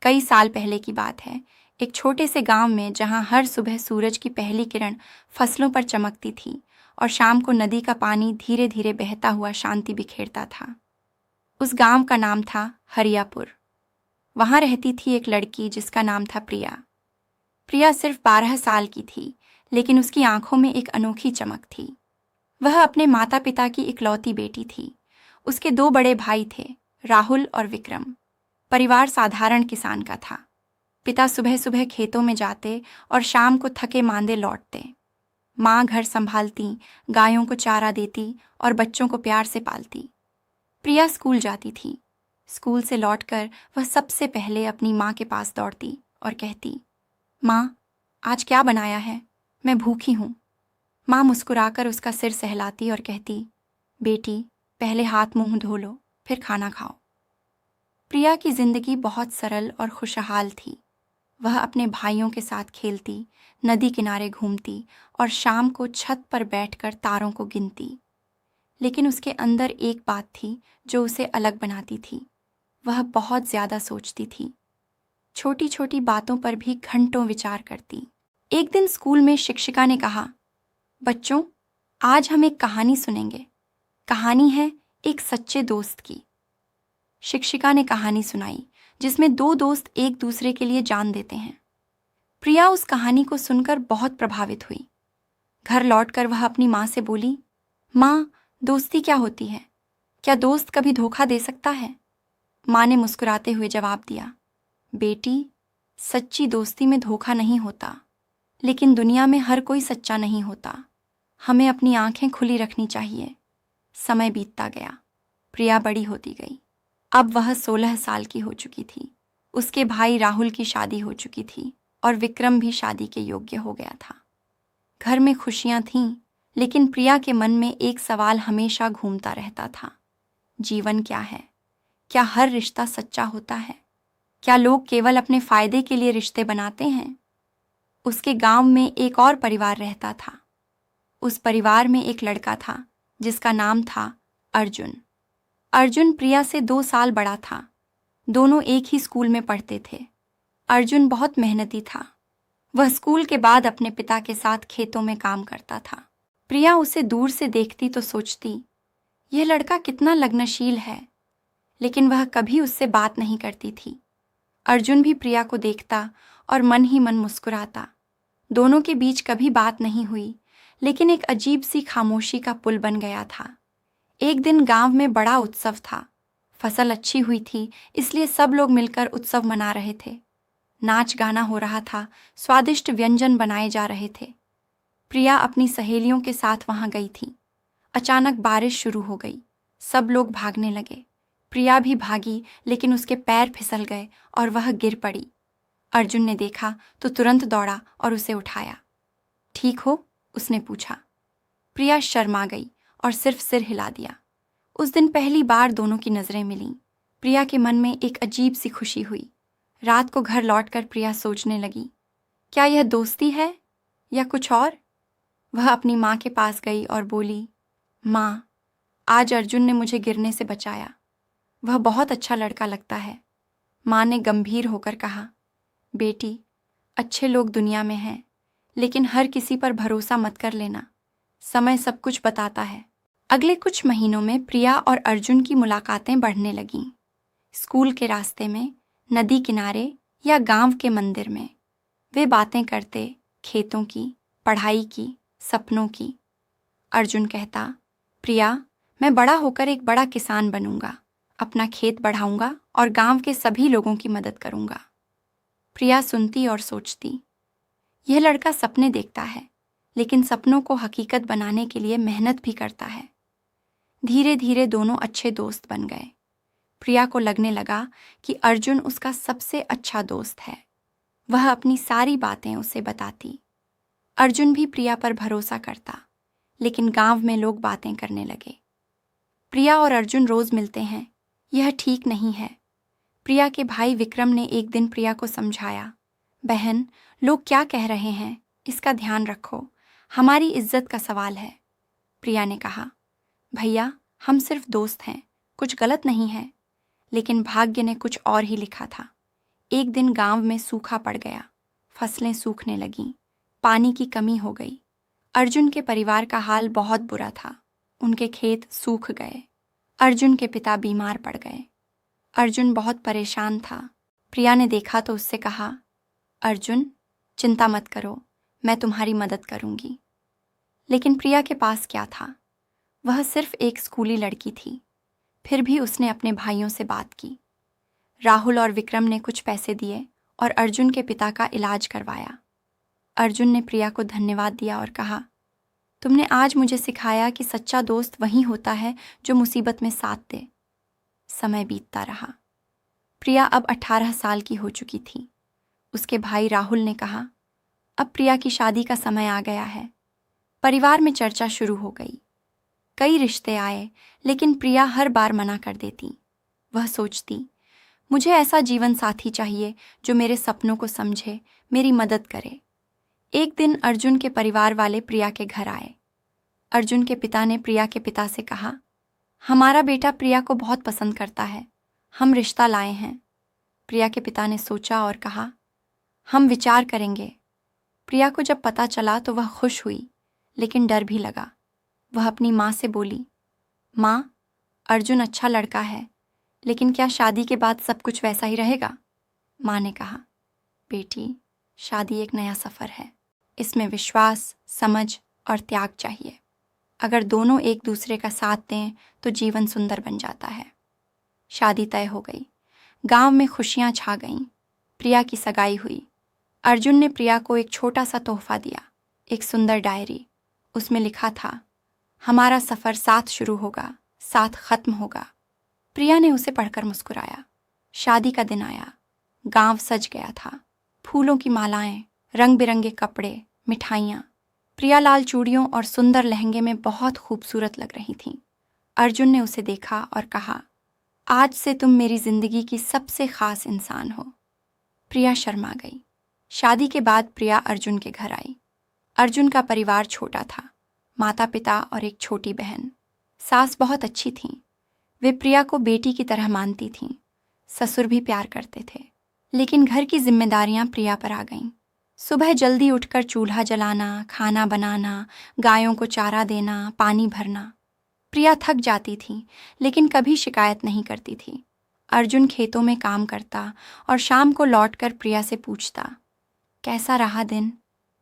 कई साल पहले की बात है। एक छोटे से गांव में जहां हर सुबह सूरज की पहली किरण फसलों पर चमकती थी और शाम को नदी का पानी धीरे धीरे बहता हुआ शांति बिखेरता था। उस गांव का नाम था हरियापुर। वहां रहती थी एक लड़की जिसका नाम था प्रिया। प्रिया सिर्फ 12 साल की थी, लेकिन उसकी आंखों में एक अनोखी चमक थी। वह अपने माता पिता की इकलौती बेटी थी। उसके 2 बड़े भाई थे, राहुल और विक्रम। परिवार साधारण किसान का था। पिता सुबह सुबह खेतों में जाते और शाम को थके मांदे लौटते। माँ घर संभालती, गायों को चारा देती और बच्चों को प्यार से पालती। प्रिया स्कूल जाती थी। स्कूल से लौटकर वह सबसे पहले अपनी माँ के पास दौड़ती और कहती, माँ, आज क्या बनाया है? मैं भूखी हूँ। माँ मुस्कुराकर उसका सिर सहलाती और कहती, बेटी, पहले हाथ मुंह धो लो, फिर खाना खाओ। प्रिया की जिंदगी बहुत सरल और खुशहाल थी। वह अपने भाइयों के साथ खेलती, नदी किनारे घूमती और शाम को छत पर बैठकर तारों को गिनती। लेकिन उसके अंदर एक बात थी जो उसे अलग बनाती थी। वह बहुत ज्यादा सोचती थी। छोटी छोटी बातों पर भी घंटों विचार करती। एक दिन स्कूल में शिक्षिका ने कहा, बच्चों, आज हम एक कहानी सुनेंगे। कहानी है एक सच्चे दोस्त की। शिक्षिका ने कहानी सुनाई जिसमें 2 दोस्त एक दूसरे के लिए जान देते हैं। प्रिया उस कहानी को सुनकर बहुत प्रभावित हुई। घर लौटकर वह अपनी माँ से बोली, माँ, दोस्ती क्या होती है? क्या दोस्त कभी धोखा दे सकता है? माँ ने मुस्कुराते हुए जवाब दिया, बेटी, सच्ची दोस्ती में धोखा नहीं होता, लेकिन दुनिया में हर कोई सच्चा नहीं होता। हमें अपनी आंखें खुली रखनी चाहिए। समय बीतता गया। प्रिया बड़ी होती गई। अब वह 16 साल की हो चुकी थी। उसके भाई राहुल की शादी हो चुकी थी और विक्रम भी शादी के योग्य हो गया था। घर में खुशियां थीं, लेकिन प्रिया के मन में एक सवाल हमेशा घूमता रहता था, जीवन क्या है? क्या हर रिश्ता सच्चा होता है? क्या लोग केवल अपने फायदे के लिए रिश्ते बनाते हैं? उसके गांव में एक और परिवार रहता था। उस परिवार में एक लड़का था जिसका नाम था अर्जुन। अर्जुन प्रिया से 2 साल बड़ा था। दोनों एक ही स्कूल में पढ़ते थे। अर्जुन बहुत मेहनती था। वह स्कूल के बाद अपने पिता के साथ खेतों में काम करता था। प्रिया उसे दूर से देखती तो सोचती, यह लड़का कितना लगनशील है, लेकिन वह कभी उससे बात नहीं करती थी। अर्जुन भी प्रिया को देखता और मन ही मन मुस्कुराता। दोनों के बीच कभी बात नहीं हुई, लेकिन एक अजीब सी खामोशी का पुल बन गया था। एक दिन गांव में बड़ा उत्सव था। फसल अच्छी हुई थी, इसलिए सब लोग मिलकर उत्सव मना रहे थे। नाच गाना हो रहा था, स्वादिष्ट व्यंजन बनाए जा रहे थे। प्रिया अपनी सहेलियों के साथ वहां गई थी। अचानक बारिश शुरू हो गई। सब लोग भागने लगे। प्रिया भी भागी, लेकिन उसके पैर फिसल गए और वह गिर पड़ी। अर्जुन ने देखा तो तुरंत दौड़ा और उसे उठाया। ठीक हो? उसने पूछा। प्रिया शर्मा गई और सिर्फ सिर हिला दिया। उस दिन पहली बार दोनों की नजरें मिलीं। प्रिया के मन में एक अजीब सी खुशी हुई। रात को घर लौटकर प्रिया सोचने लगी, क्या यह दोस्ती है या कुछ और? वह अपनी माँ के पास गई और बोली, माँ, आज अर्जुन ने मुझे गिरने से बचाया। वह बहुत अच्छा लड़का लगता है। माँ ने गंभीर होकर कहा, बेटी, अच्छे लोग दुनिया में हैं, लेकिन हर किसी पर भरोसा मत कर लेना। समय सब कुछ बताता है। अगले कुछ महीनों में प्रिया और अर्जुन की मुलाकातें बढ़ने लगीं। स्कूल के रास्ते में, नदी किनारे या गांव के मंदिर में वे बातें करते, खेतों की, पढ़ाई की, सपनों की। अर्जुन कहता, प्रिया, मैं बड़ा होकर एक बड़ा किसान बनूंगा, अपना खेत बढ़ाऊंगा और गांव के सभी लोगों की मदद करूंगा। प्रिया सुनती और सोचती, यह लड़का सपने देखता है, लेकिन सपनों को हकीकत बनाने के लिए मेहनत भी करता है। धीरे धीरे दोनों अच्छे दोस्त बन गए। प्रिया को लगने लगा कि अर्जुन उसका सबसे अच्छा दोस्त है। वह अपनी सारी बातें उसे बताती। अर्जुन भी प्रिया पर भरोसा करता, लेकिन गांव में लोग बातें करने लगे, प्रिया और अर्जुन रोज मिलते हैं, यह ठीक नहीं है। प्रिया के भाई विक्रम ने एक दिन प्रिया को समझाया, बहन, लोग क्या कह रहे हैं इसका ध्यान रखो, हमारी इज्जत का सवाल है। प्रिया ने कहा, भैया, हम सिर्फ दोस्त हैं, कुछ गलत नहीं है। लेकिन भाग्य ने कुछ और ही लिखा था। एक दिन गांव में सूखा पड़ गया। फसलें सूखने लगीं, पानी की कमी हो गई। अर्जुन के परिवार का हाल बहुत बुरा था। उनके खेत सूख गए। अर्जुन के पिता बीमार पड़ गए। अर्जुन बहुत परेशान था। प्रिया ने देखा तो उससे कहा, अर्जुन, चिंता मत करो, मैं तुम्हारी मदद करूंगी। लेकिन प्रिया के पास क्या था? वह सिर्फ एक स्कूली लड़की थी। फिर भी उसने अपने भाइयों से बात की। राहुल और विक्रम ने कुछ पैसे दिए और अर्जुन के पिता का इलाज करवाया। अर्जुन ने प्रिया को धन्यवाद दिया और कहा, तुमने आज मुझे सिखाया कि सच्चा दोस्त वही होता है जो मुसीबत में साथ दे। समय बीतता रहा। प्रिया अब 18 साल की हो चुकी थी। उसके भाई राहुल ने कहा, अब प्रिया की शादी का समय आ गया है। परिवार में चर्चा शुरू हो गई। कई रिश्ते आए, लेकिन प्रिया हर बार मना कर देती। वह सोचती, मुझे ऐसा जीवन साथी चाहिए जो मेरे सपनों को समझे, मेरी मदद करे। एक दिन अर्जुन के परिवार वाले प्रिया के घर आए। अर्जुन के पिता ने प्रिया के पिता से कहा, हमारा बेटा प्रिया को बहुत पसंद करता है, हम रिश्ता लाए हैं। प्रिया के पिता ने सोचा और कहा, हम विचार करेंगे। प्रिया को जब पता चला तो वह खुश हुई, लेकिन डर भी लगा। वह अपनी माँ से बोली, माँ, अर्जुन अच्छा लड़का है, लेकिन क्या शादी के बाद सब कुछ वैसा ही रहेगा? माँ ने कहा, बेटी, शादी एक नया सफ़र है। इसमें विश्वास, समझ और त्याग चाहिए। अगर दोनों एक दूसरे का साथ दें तो जीवन सुंदर बन जाता है। शादी तय हो गई। गांव में खुशियां छा गईं। प्रिया की सगाई हुई। अर्जुन ने प्रिया को एक छोटा सा तोहफा दिया, एक सुंदर डायरी। उसमें लिखा था, हमारा सफ़र साथ शुरू होगा, साथ खत्म होगा। प्रिया ने उसे पढ़कर मुस्कुराया। शादी का दिन आया। गांव सज गया था। फूलों की मालाएं, रंग बिरंगे कपड़े, मिठाइयाँ। प्रिया लाल चूड़ियों और सुंदर लहंगे में बहुत खूबसूरत लग रही थीं। अर्जुन ने उसे देखा और कहा, आज से तुम मेरी जिंदगी की सबसे खास इंसान हो। प्रिया शर्मा गई। शादी के बाद प्रिया अर्जुन के घर आई। अर्जुन का परिवार छोटा था, माता पिता और एक छोटी बहन। सास बहुत अच्छी थीं। वे प्रिया को बेटी की तरह मानती थीं। ससुर भी प्यार करते थे। लेकिन घर की जिम्मेदारियां प्रिया पर आ गईं। सुबह जल्दी उठकर चूल्हा जलाना, खाना बनाना, गायों को चारा देना, पानी भरना। प्रिया थक जाती थी, लेकिन कभी शिकायत नहीं करती थी। अर्जुन खेतों में काम करता और शाम को लौटकर प्रिया से पूछता, कैसा रहा दिन?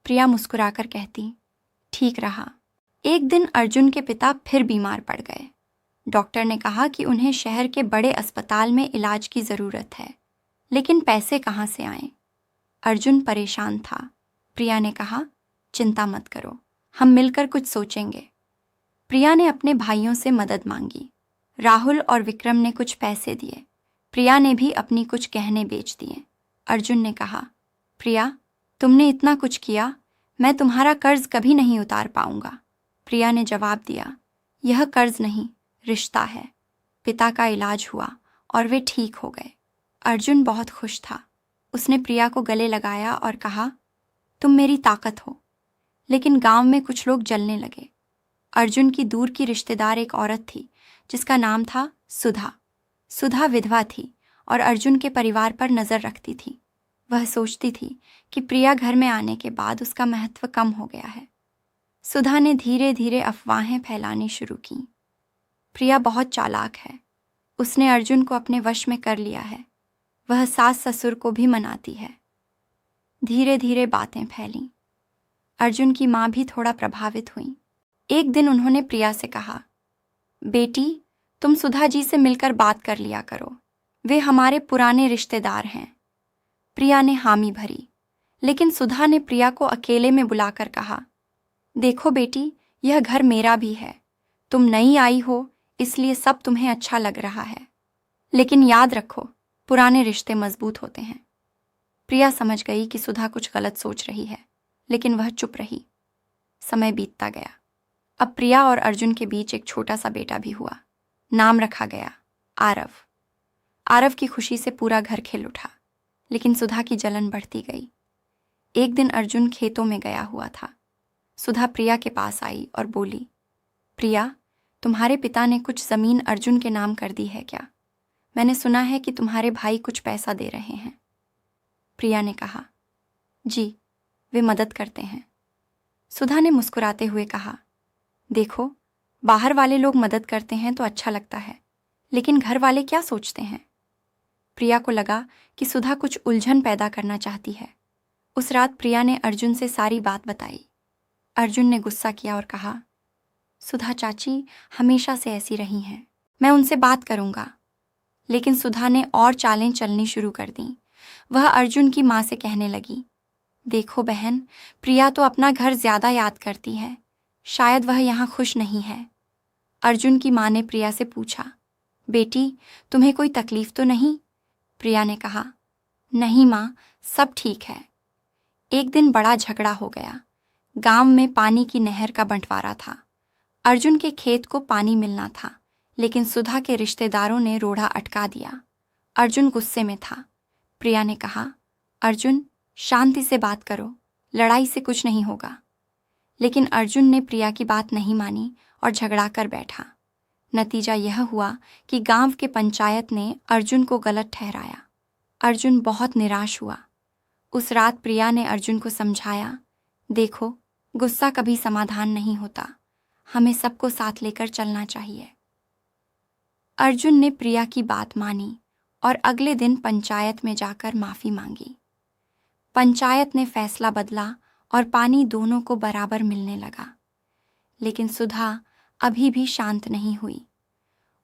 प्रिया मुस्कुराकर कहती, ठीक रहा। एक दिन अर्जुन के पिता फिर बीमार पड़ गए। डॉक्टर ने कहा कि उन्हें शहर के बड़े अस्पताल में इलाज की ज़रूरत है, लेकिन पैसे कहाँ से आएं? अर्जुन परेशान था। प्रिया ने कहा, चिंता मत करो, हम मिलकर कुछ सोचेंगे। प्रिया ने अपने भाइयों से मदद मांगी। राहुल और विक्रम ने कुछ पैसे दिए। प्रिया ने भी अपनी कुछ गहने बेच दिए। अर्जुन ने कहा, प्रिया, तुमने इतना कुछ किया, मैं तुम्हारा कर्ज कभी नहीं उतार पाऊंगा। प्रिया ने जवाब दिया, यह कर्ज नहीं, रिश्ता है। पिता का इलाज हुआ और वे ठीक हो गए। अर्जुन बहुत खुश था। उसने प्रिया को गले लगाया और कहा, तुम मेरी ताकत हो। लेकिन गांव में कुछ लोग जलने लगे। अर्जुन की दूर की रिश्तेदार एक औरत थी जिसका नाम था सुधा। सुधा विधवा थी और अर्जुन के परिवार पर नज़र रखती थी। वह सोचती थी कि प्रिया घर में आने के बाद उसका महत्व कम हो गया है। सुधा ने धीरे धीरे अफवाहें फैलानी शुरू की। प्रिया बहुत चालाक है। उसने अर्जुन को अपने वश में कर लिया है। वह सास ससुर को भी मनाती है। धीरे धीरे बातें फैलीं। अर्जुन की माँ भी थोड़ा प्रभावित हुई। एक दिन उन्होंने प्रिया से कहा, बेटी, तुम सुधा जी से मिलकर बात कर लिया करो, वे हमारे पुराने रिश्तेदार हैं। प्रिया ने हामी भरी, लेकिन सुधा ने प्रिया को अकेले में बुलाकर कहा, देखो बेटी, यह घर मेरा भी है। तुम नई आई हो, इसलिए सब तुम्हें अच्छा लग रहा है, लेकिन याद रखो, पुराने रिश्ते मजबूत होते हैं। प्रिया समझ गई कि सुधा कुछ गलत सोच रही है, लेकिन वह चुप रही। समय बीतता गया। अब प्रिया और अर्जुन के बीच एक छोटा सा बेटा भी हुआ। नाम रखा गया आरव। आरव की खुशी से पूरा घर खिल उठा, लेकिन सुधा की जलन बढ़ती गई। एक दिन अर्जुन खेतों में गया हुआ था। सुधा प्रिया के पास आई और बोली, प्रिया, तुम्हारे पिता ने कुछ ज़मीन अर्जुन के नाम कर दी है क्या? मैंने सुना है कि तुम्हारे भाई कुछ पैसा दे रहे हैं। प्रिया ने कहा। जी, वे मदद करते हैं। सुधा ने मुस्कुराते हुए कहा, देखो, बाहर वाले लोग मदद करते हैं तो अच्छा लगता है, लेकिन घर वाले क्या सोचते हैं? प्रिया को लगा कि सुधा कुछ उलझन पैदा करना चाहती है। उस रात प्रिया ने अर्जुन से सारी बात बताई। अर्जुन ने गुस्सा किया और कहा, सुधा चाची हमेशा से ऐसी रही हैं, मैं उनसे बात करूंगा। लेकिन सुधा ने और चालें चलनी शुरू कर दी। वह अर्जुन की माँ से कहने लगी, देखो बहन, प्रिया तो अपना घर ज्यादा याद करती है, शायद वह यहाँ खुश नहीं है। अर्जुन की माँ ने प्रिया से पूछा, बेटी, तुम्हें कोई तकलीफ तो नहीं? प्रिया ने कहा, नहीं माँ, सब ठीक है। एक दिन बड़ा झगड़ा हो गया। गांव में पानी की नहर का बंटवारा था। अर्जुन के खेत को पानी मिलना था, लेकिन सुधा के रिश्तेदारों ने रोड़ा अटका दिया। अर्जुन गुस्से में था। प्रिया ने कहा, अर्जुन, शांति से बात करो, लड़ाई से कुछ नहीं होगा। लेकिन अर्जुन ने प्रिया की बात नहीं मानी और झगड़ा कर बैठा। नतीजा यह हुआ कि गांव के पंचायत ने अर्जुन को गलत ठहराया। अर्जुन बहुत निराश हुआ। उस रात प्रिया ने अर्जुन को समझाया, देखो, गुस्सा कभी समाधान नहीं होता, हमें सबको साथ लेकर चलना चाहिए। अर्जुन ने प्रिया की बात मानी और अगले दिन पंचायत में जाकर माफी मांगी। पंचायत ने फैसला बदला और पानी दोनों को बराबर मिलने लगा। लेकिन सुधा अभी भी शांत नहीं हुई।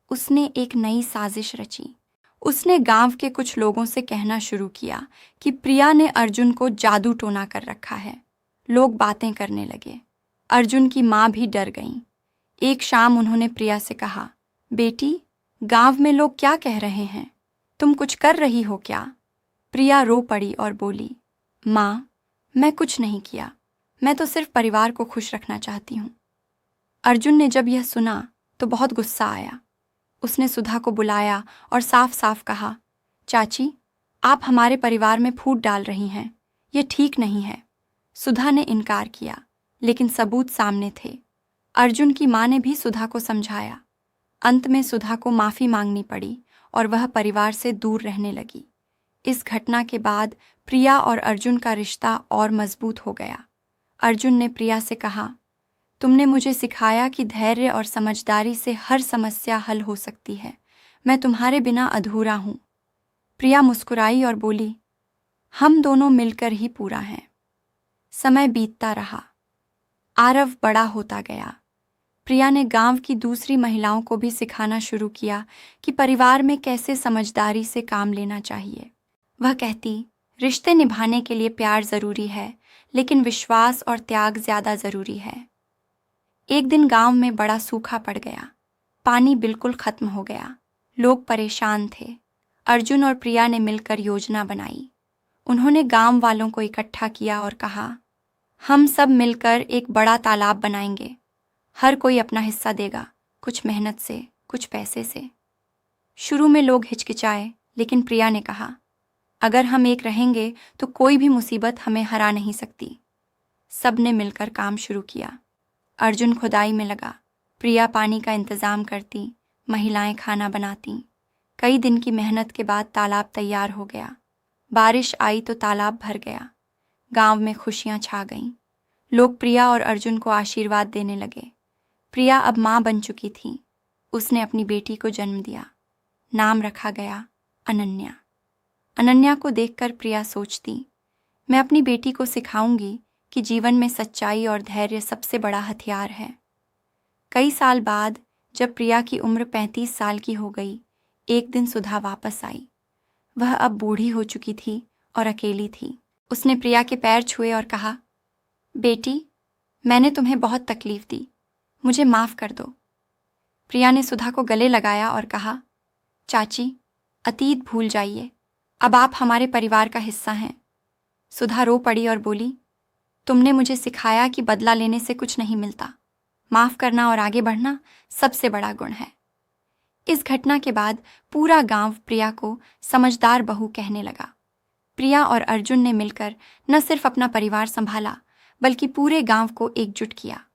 उसने एक नई साजिश रची। उसने गांव के कुछ लोगों से कहना शुरू किया कि प्रिया ने अर्जुन को जादू टोना कर रखा है। लोग बातें करने लगे। अर्जुन की माँ भी डर गईं। एक शाम उन्होंने प्रिया से कहा, बेटी, गांव में लोग क्या कह रहे हैं? तुम कुछ कर रही हो क्या? प्रिया रो पड़ी और बोली, माँ, मैं कुछ नहीं किया, मैं तो सिर्फ परिवार को खुश रखना चाहती हूँ। अर्जुन ने जब यह सुना तो बहुत गुस्सा आया। उसने सुधा को बुलाया और साफ साफ कहा, चाची, आप हमारे परिवार में फूट डाल रही हैं, ये ठीक नहीं है। सुधा ने इनकार किया, लेकिन सबूत सामने थे। अर्जुन की माँ ने भी सुधा को समझाया। अंत में सुधा को माफी मांगनी पड़ी और वह परिवार से दूर रहने लगी। इस घटना के बाद प्रिया और अर्जुन का रिश्ता और मजबूत हो गया। अर्जुन ने प्रिया से कहा, तुमने मुझे सिखाया कि धैर्य और समझदारी से हर समस्या हल हो सकती है। मैं तुम्हारे बिना अधूरा हूँ। प्रिया मुस्कुराई और बोली, हम दोनों मिलकर ही पूरा हैं। समय बीतता रहा। आरव बड़ा होता गया। प्रिया ने गांव की दूसरी महिलाओं को भी सिखाना शुरू किया कि परिवार में कैसे समझदारी से काम लेना चाहिए। वह कहती, रिश्ते निभाने के लिए प्यार जरूरी है, लेकिन विश्वास और त्याग ज्यादा जरूरी है। एक दिन गांव में बड़ा सूखा पड़ गया। पानी बिल्कुल खत्म हो गया। लोग परेशान थे। अर्जुन और प्रिया ने मिलकर योजना बनाई। उन्होंने गांव वालों को इकट्ठा किया और कहा, हम सब मिलकर एक बड़ा तालाब बनाएंगे। हर कोई अपना हिस्सा देगा, कुछ मेहनत से, कुछ पैसे से। शुरू में लोग हिचकिचाए, लेकिन प्रिया ने कहा, अगर हम एक रहेंगे तो कोई भी मुसीबत हमें हरा नहीं सकती। सब ने मिलकर काम शुरू किया। अर्जुन खुदाई में लगा, प्रिया पानी का इंतजाम करती, महिलाएं खाना बनाती। कई दिन की मेहनत के बाद तालाब तैयार हो गया। बारिश आई तो तालाब भर गया। गांव में खुशियां छा गईं। लोग प्रिया और अर्जुन को आशीर्वाद देने लगे। प्रिया अब माँ बन चुकी थी। उसने अपनी बेटी को जन्म दिया। नाम रखा गया अनन्या। अनन्या को देखकर प्रिया सोचती, मैं अपनी बेटी को सिखाऊंगी कि जीवन में सच्चाई और धैर्य सबसे बड़ा हथियार है। कई साल बाद जब प्रिया की उम्र 35 साल की हो गई, एक दिन सुधा वापस आई। वह अब बूढ़ी हो चुकी थी और अकेली थी। उसने प्रिया के पैर छुए और कहा, बेटी, मैंने तुम्हें बहुत तकलीफ दी, मुझे माफ कर दो। प्रिया ने सुधा को गले लगाया और कहा, चाची, अतीत भूल जाइए, अब आप हमारे परिवार का हिस्सा हैं। सुधा रो पड़ी और बोली, तुमने मुझे सिखाया कि बदला लेने से कुछ नहीं मिलता। माफ करना और आगे बढ़ना सबसे बड़ा गुण है। इस घटना के बाद पूरा गांव प्रिया को समझदार बहू कहने लगा। प्रिया और अर्जुन ने मिलकर न सिर्फ अपना परिवार संभाला, बल्कि पूरे गांव को एकजुट किया।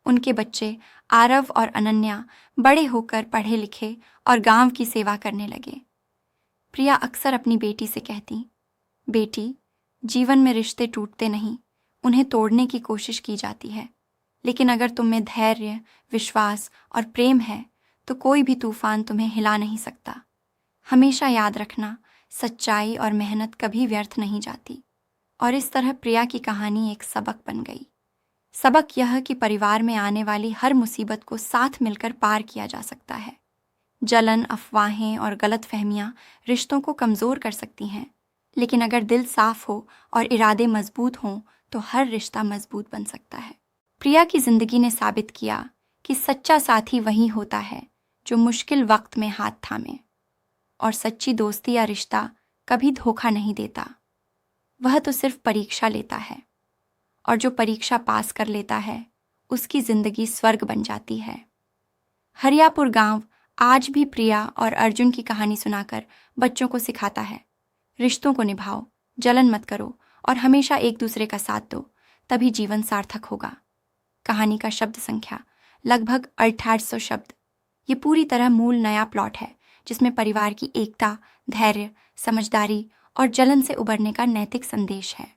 उनके बच्चे आरव और अनन्या बड़े होकर पढ़े लिखे और गांव की सेवा करने लगे। प्रिया अक्सर अपनी बेटी से कहती, बेटी, जीवन में रिश्ते टूटते नहीं, उन्हें तोड़ने की कोशिश की जाती है। लेकिन अगर तुम में धैर्य, विश्वास और प्रेम है तो कोई भी तूफान तुम्हें हिला नहीं सकता। हमेशा याद रखना, सच्चाई और मेहनत कभी व्यर्थ नहीं जाती। और इस तरह प्रिया की कहानी एक सबक बन गई। सबक यह कि परिवार में आने वाली हर मुसीबत को साथ मिलकर पार किया जा सकता है। जलन, अफवाहें और गलतफहमियां रिश्तों को कमज़ोर कर सकती हैं, लेकिन अगर दिल साफ हो और इरादे मजबूत हों तो हर रिश्ता मजबूत बन सकता है। प्रिया की जिंदगी ने साबित किया कि सच्चा साथी वही होता है जो मुश्किल वक्त में हाथ थामे, और सच्ची दोस्ती या रिश्ता कभी धोखा नहीं देता। वह तो सिर्फ परीक्षा लेता है, और जो परीक्षा पास कर लेता है उसकी जिंदगी स्वर्ग बन जाती है। हरियापुर गांव आज भी प्रिया और अर्जुन की कहानी सुनाकर बच्चों को सिखाता है, रिश्तों को निभाओ, जलन मत करो और हमेशा एक दूसरे का साथ दो, तभी जीवन सार्थक होगा। कहानी का शब्द संख्या लगभग 6800 शब्द। ये पूरी तरह मूल नया प्लॉट है जिसमें परिवार की एकता, धैर्य, समझदारी और जलन से उबरने का नैतिक संदेश है।